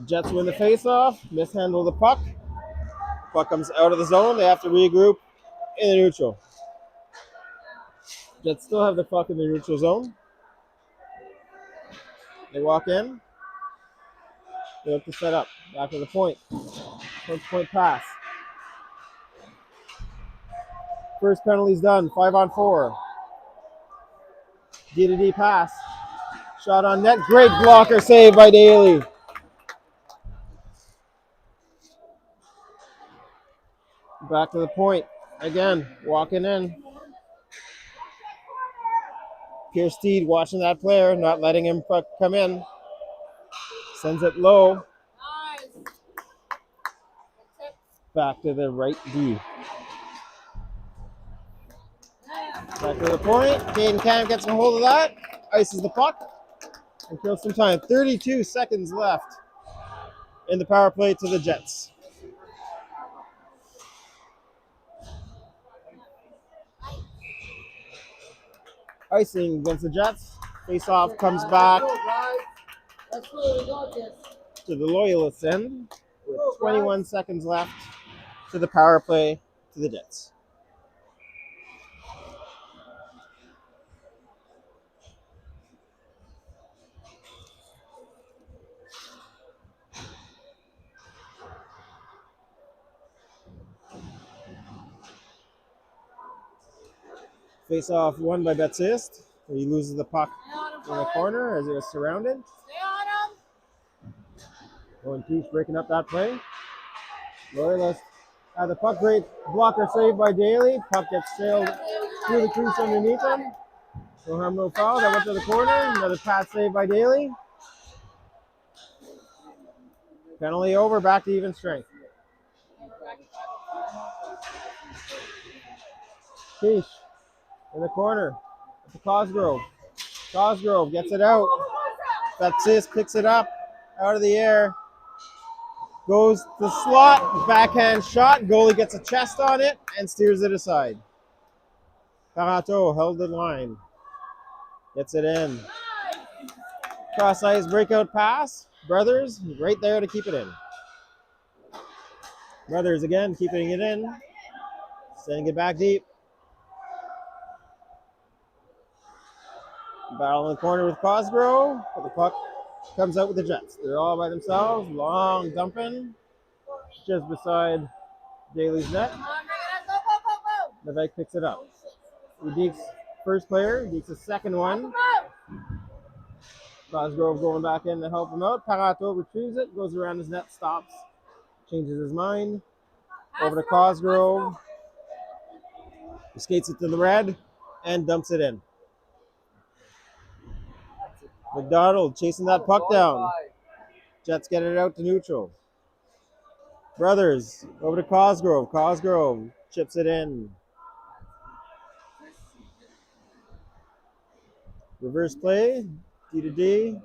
Jets win the face-off, mishandle the puck. Puck comes out of the zone. They have to regroup in the neutral. Jets still have the puck in the neutral zone. They walk in. They look to set up. Back to the point. Point pass. First penalty's done. 5-on-4. D-to-D pass. Shot on net. Great blocker save by Daly. Back to the point. Again, walking in. Pierce Steed watching that player, not letting him come in. Sends it low. Back to the right D. Back to the point. Caden Cam gets a hold of that. Ices the puck. And kills some time. 32 seconds left in the power play to the Jets. Icing against the Jets. Face-off comes back to the Loyalist end with 21 seconds left to the power play to the Jets. Face-off won by Betsist. He loses the puck in the corner as he was surrounded. Owen Peach breaking up that play. Loyalist had the puck. Great blocker saved by Daly. Puck gets sailed through the crease underneath him. No harm, no foul. That went to the corner. Another pass save by Daly. Penalty over, back to even strength. Keish in the corner. To Cosgrove. Cosgrove gets it out. Baptiste picks it up out of the air. Goes to the slot. Backhand shot. Goalie gets a chest on it and steers it aside. Parato held in line. Gets it in. Cross ice breakout pass. Brothers right there to keep it in. Brothers again keeping it in. Sending it back deep. Battle in the corner with Cosgrove. But the puck comes out with the Jets. They're all by themselves. Long dumping. Just beside Daly's net. Levesque picks it up. Deek's first player. Deek's the second one. Cosgrove going back in to help him out. Parato retrieves it. Goes around his net. Stops. Changes his mind. Over to Cosgrove. He skates it to the red and dumps it in. McDonald chasing that puck down. Jets get it out to neutral. Brothers over to Cosgrove. Cosgrove chips it in. Reverse play. D to D.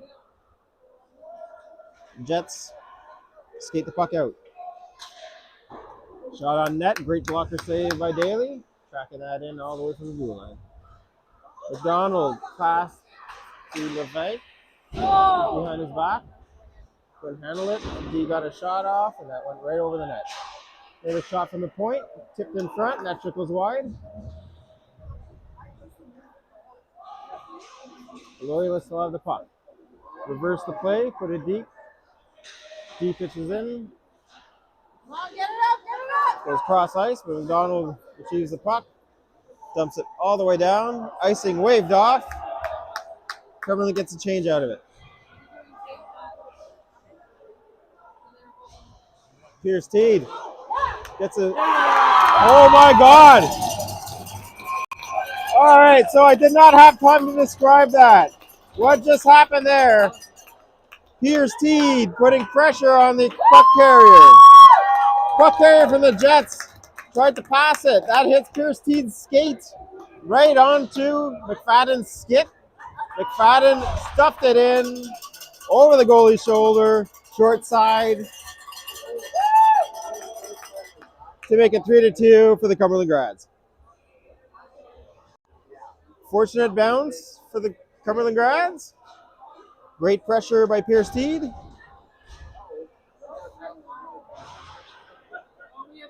Jets skate the puck out. Shot on net. Great blocker save by Daly. Tracking that in all the way from the blue line. McDonald pass to Levesque. Behind his back. Couldn't handle it. D got a shot off, and that went right over the net. Made a shot from the point. Tipped in front, and that trickles wide. Loyalist still have the puck. Reverse the play. Put it deep. D pitches in. Come on, get it up! Goes cross ice, but McDonald retrieves the puck. Dumps it all the way down. Icing waved off. Cumberland gets a change out of it. Pierce Teed gets a... Oh my God! All right, so I did not have time to describe that. What just happened there? Pierce Teed putting pressure on the puck carrier. Puck carrier from the Jets tried to pass it. That hits Pierce Teed's skate right onto McFadden's skit. McFadden stuffed it in over the goalie's shoulder, short side, to make it 3-2 for the Cumberland Grads. Fortunate bounce for the Cumberland Grads. Great pressure by Pierce Teed.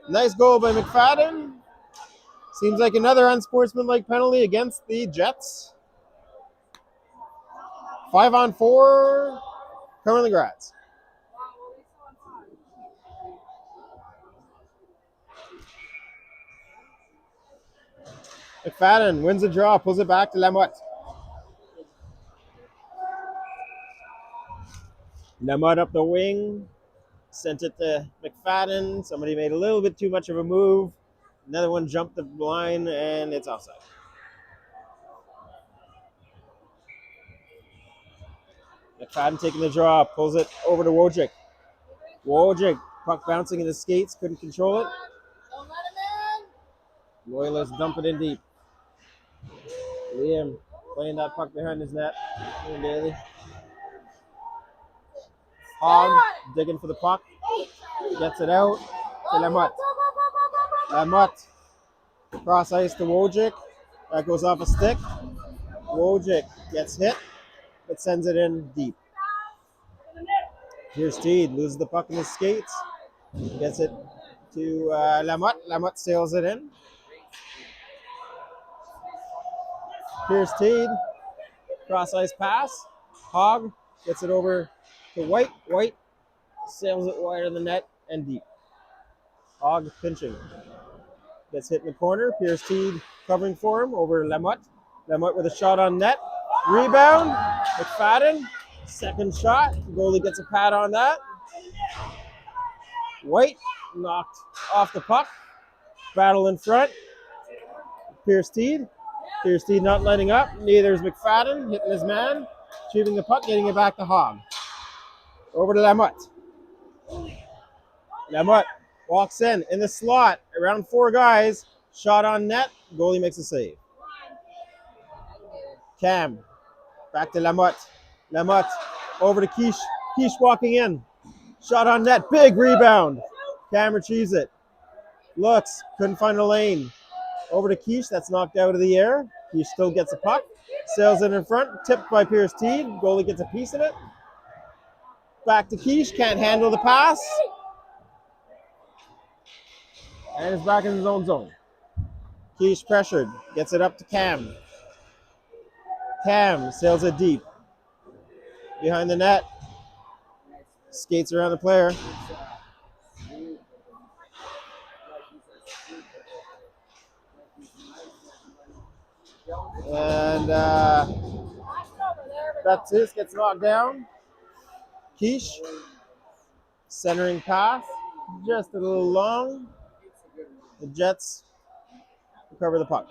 Nice goal by McFadden. Seems like another unsportsmanlike penalty against the Jets. 5-on-4, Cumberland Grads. McFadden wins the draw, pulls it back to Lamotte. Lamotte up the wing, sent it to McFadden. Somebody made a little bit too much of a move. Another one jumped the line, and it's offside. McFadden taking the draw, pulls it over to Wojcik. Wojcik, puck bouncing in the skates, couldn't control it. Don't let him in! Loyalist dump it in deep. Liam playing that puck behind his net. Daly. Hogg digging for the puck. Gets it out to Lamotte. Lamotte. Cross ice to Wojcik. That goes off a stick. Wojcik gets hit, but sends it in deep. Here's Teed. Loses the puck in his skates. Gets it to Lamotte. Lamotte sails it in. Here's Teed. Cross ice pass. Hogg gets it over to White. White sails it wide of the net and deep. Hogg pinching. Gets hit in the corner. Pierce Teed covering for him over Lamotte. Lamotte with a shot on net. Rebound. McFadden. Second shot. Goalie gets a pad on that. White knocked off the puck. Battle in front. Pierce Teed. Pierce T not letting up. Neither is McFadden, hitting his man. Shooting the puck, getting it back to Hogg. Over to Lamotte. Lamotte walks in the slot. Around 4 guys. Shot on net. Goalie makes a save. Cam. Back to Lamotte. Lamotte over to Quiche. Quiche walking in. Shot on net. Big rebound. Cam retrieves it. Looks. Couldn't find a lane. Over to Quiche. That's knocked out of the air. Quiche still gets a puck. Sails it in front. Tipped by Pierce Teed. Goalie gets a piece of it. Back to Quiche. Can't handle the pass. And it's back in his own zone. Quiche pressured. Gets it up to Cam. Cam sails it deep. Behind the net. Skates around the player. And that's it. Gets knocked down. Quiche. Centering pass. Just a little long. The Jets recover the puck.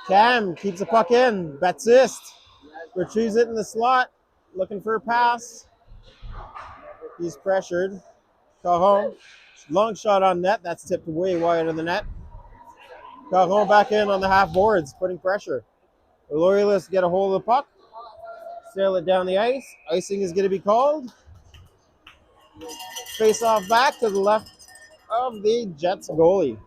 Cam keeps the puck in. Baptiste retrieves it in the slot. Looking for a pass. He's pressured. Caron. Long shot on net. That's tipped way wide of the net. Caron back in on the half boards, putting pressure. The Loyalists get a hold of the puck. Sail it down the ice. Icing is going to be called. Face off back to the left of the Jets goalie.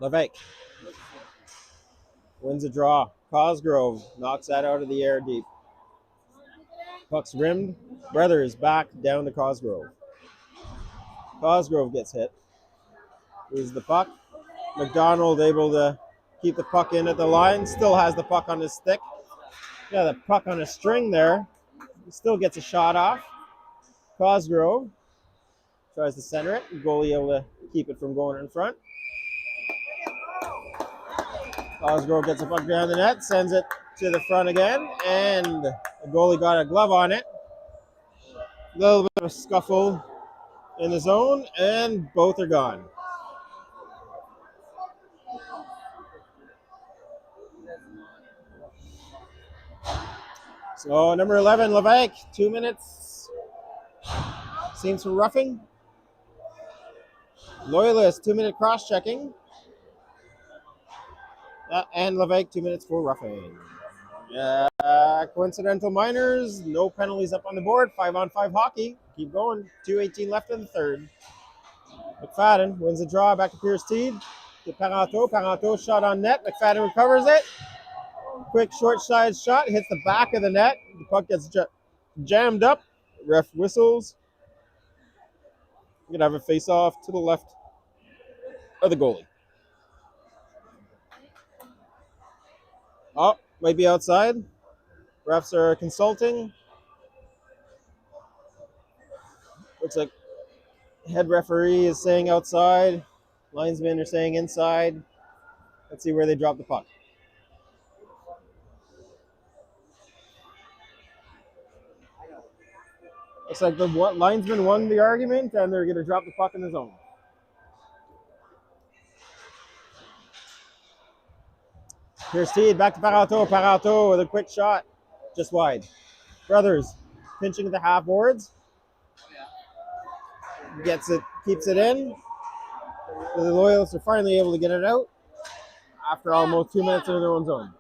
Levesque wins a draw. Cosgrove knocks that out of the air deep. Puck's rimmed. Brothers back down to Cosgrove. Cosgrove gets hit. Loses the puck. McDonald able to keep the puck in at the line. Still has the puck on his stick. Yeah, the puck on a string there. He still gets a shot off. Cosgrove tries to center it. Goalie able to keep it from going in front. Cosgrove gets a puck behind the net, sends it to the front again, and the goalie got a glove on it. A little bit of a scuffle in the zone, and both are gone. So number 11, Levesque, 2 minutes. Seen some roughing. Loyalist, 2-minute cross-checking. And Levesque, 2 minutes for roughing. Coincidental minors, no penalties up on the board. 5-on-5 hockey. Keep going. 2:18 left in the third. McFadden wins the draw. Back to Pierce Teed. To Parenteau. Parenteau shot on net. McFadden recovers it. Quick short side shot. Hits the back of the net. The puck gets jammed up. Ref whistles. We're going to have a face-off to the left of the goalie. Oh, might be outside. Refs are consulting. Looks like head referee is saying outside. Linesmen are saying inside. Let's see where they drop the puck. Looks like the linesman won the argument, and they're going to drop the puck in the zone. Here's Teed, back to Parenteau. Parenteau with a quick shot, just wide. Brothers pinching at the half boards. Gets it, keeps it in. The Loyalists are finally able to get it out after almost 2 minutes in their own zone.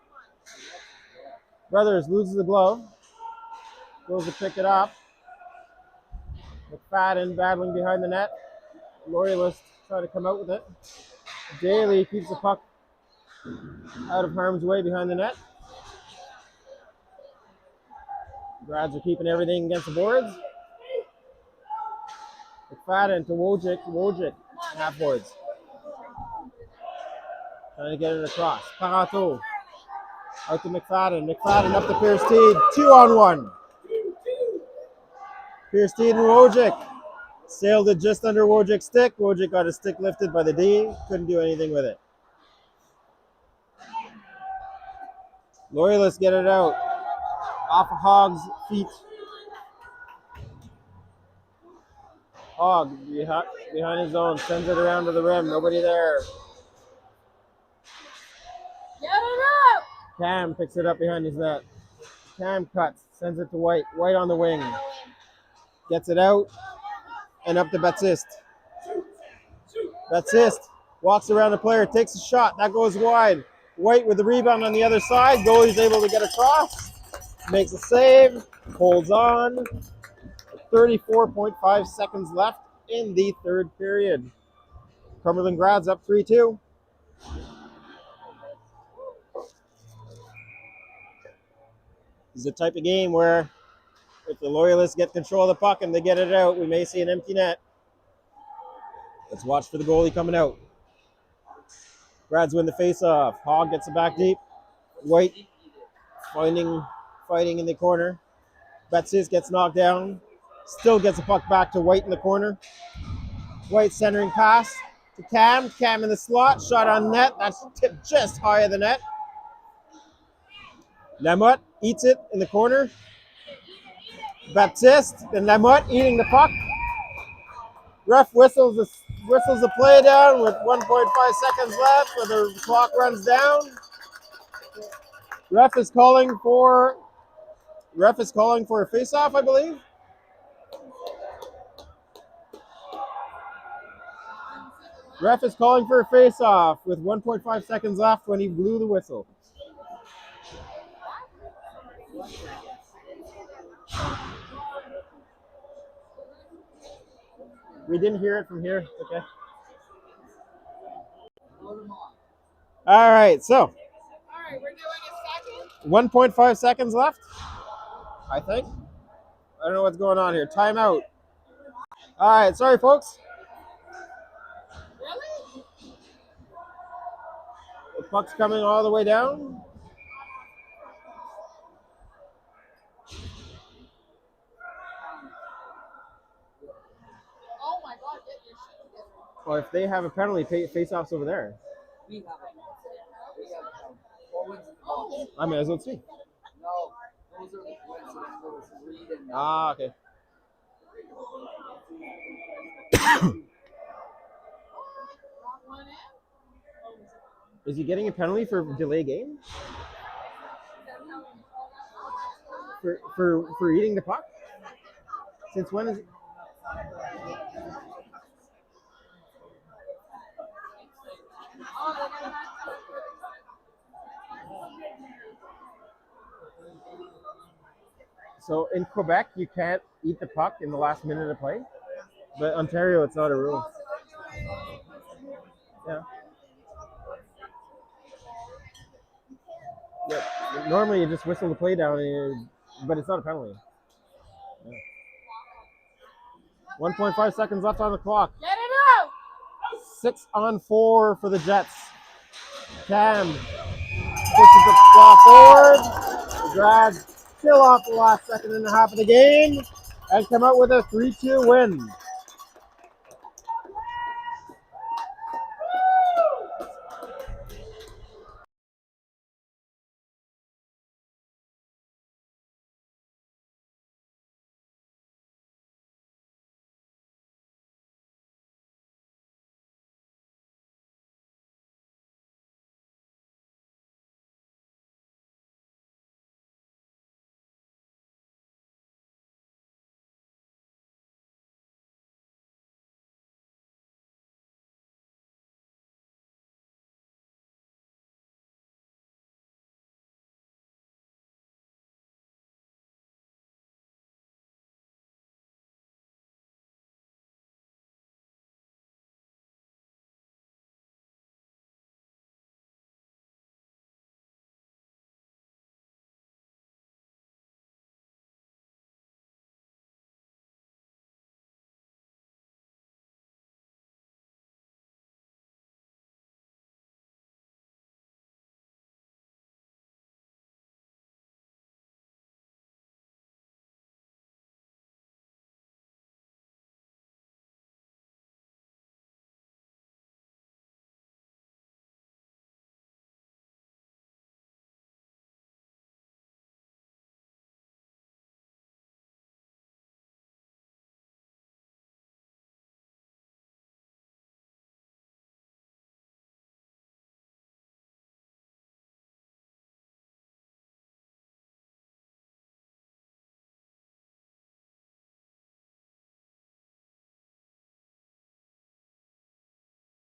Brothers loses the glove. Goes to pick it up. McFadden battling behind the net. Loyalists trying to come out with it. Daly keeps the puck out of harm's way behind the net. Grads are keeping everything against the boards. McFadden to Wojcik. Wojcik, half boards. Trying to get it across. Parenteau. Out to McFadden. McFadden up to Pierce-Teed. 2-on-1. Pierce-Teed and Wojcik. Sailed it just under Wojcik's stick. Wojcik got his stick lifted by the D. Couldn't do anything with it. Loyalist get it out. Off of Hog's feet. Hog behind his own. Sends it around to the rim. Nobody there. Get it up! Cam picks it up behind his net. Cam cuts. Sends it to White. White on the wing. Gets it out. And up to Baptiste. Baptiste walks around the player. Takes a shot. That goes wide. White with the rebound on the other side. Goalie's able to get across. Makes a save. Holds on. 34.5 seconds left in the third period. Cumberland Grad's up 3-2. This is the type of game where if the Loyalists get control of the puck and they get it out, we may see an empty net. Let's watch for the goalie coming out. Grads win the face-off. Hogg gets it back deep. White fighting in the corner. Baptiste gets knocked down. Still gets the puck back to White in the corner. White centering pass to Cam. Cam in the slot. Shot on net. That's tipped just high of the net. Lamotte eats it in the corner. Baptiste and Lamotte eating the puck. Ref whistles the play down with 1.5 seconds left where the clock runs down. Ref is calling for a face-off, I believe. Ref is calling for a face-off with 1.5 seconds left when he blew the whistle. We didn't hear it from here. Okay. All right, so. All right, we're doing a second. 1.5 seconds left, I think. I don't know what's going on here. Timeout. All right, sorry, folks. Really? The puck's coming all the way down. Oh my God, get your shit together. Well, if they have a penalty, face-offs over there. We have forwards. Oh, I may as well see. No, those are the coincidence. Reed and Okay. one in. Is he getting a penalty for delay game? For eating the puck? Since when is it? So in Quebec, you can't eat the puck in the last minute of play, but Ontario, it's not a rule. Yeah. Yeah. Normally, you just whistle the play down, but it's not a penalty. Yeah. 1.5 seconds left on the clock. Get it out! 6-on-4 for the Jets. Cam pushes the ball forward. Drag still off the last second and a half of the game and come out with a 3-2 win.